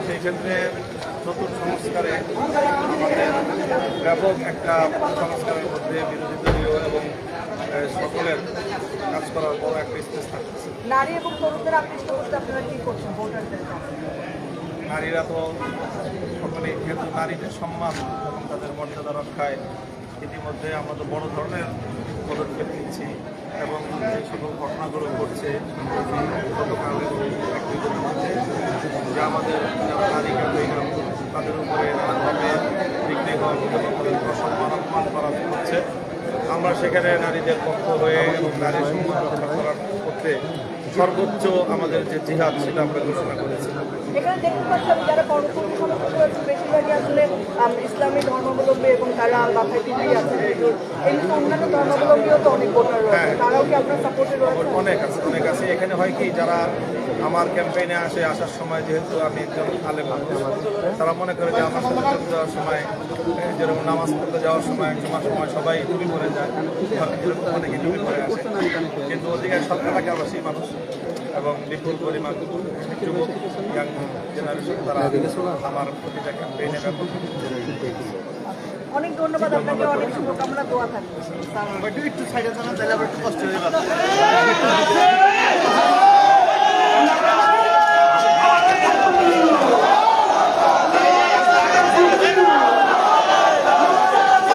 সেই ক্ষেত্রে নতুন সংস্কারে আমাদের ব্যাপক একটা সংস্কারের মধ্যে বিরোধী দলীয় এবং সকলের কাজ করার বড় একটা স্পেস থাকছে। নারী এবং তরুণদের আকৃষ্ট করতে আপনারা কি করছেন ভোটারদের? নারীরা তো সকলেই যেহেতু নারীদের সম্মান এবং তাদের মর্যাদা রক্ষায় ইতিমধ্যে আমরা তো বড় ধরনের পদক্ষেপ নিচ্ছি এবং যে সকল ঘটনাগুলো ঘটছে গতকাল এক দুদিনের মধ্যে যে আমাদের যারা নারী ক্যাম্পেইনার তাদের উপরে নানাভাবে বিঘ্নেগণ এবং তাদের অসম্মান অপমান করা হচ্ছে, আমরা সেখানে নারীদের পক্ষ হয়ে এবং নারীর সম্মান রক্ষা করার করতে সর্বোচ্চ আমাদের যে জিহাদ সেটা আমরা ঘোষণা করেছি। এখানে দেখতে পাচ্ছি যারা কর্মসূচি সমর্থন করেছে বেশিরভাগই আসলে ইসলামী ধর্মাবলম্বী এবং তারা মাথায় টুপি আছে। এই অন্যান্য ধর্মাবলম্বীও তো অনেক ভোটার রয়েছে, তারাও কি আপনার সাপোর্টে রয়েছে? অনেক আছে। এখানে হয় কি, যারা আমার ক্যাম্পেইনে আসার সময় যেহেতু আমি একজন আলেম মানুষ, তারা মনে করে যে আমার সাথে যোগ দেওয়ার সময় যেরকম নামাজ পড়তে যাওয়ার সময় সময় সবাই টুপি পরে যায়, এরকম অনেকে টুপি পরে আসে, কিন্তু অধিকাংশ এলাকাবাসী মানুষ এবং বিপুল পরিমাণ যুবক ইয়াং জেনারেশন তারা আমার প্রতিটা ক্যাম্পেইনে ব্যাপক। অনেক ধন্যবাদ আপনাকে, অনেক শুভকামনা, দোয়া থাকবে। একটু সাইডে জানা তাহলে আবার একটু কষ্ট হয়ে যাবে।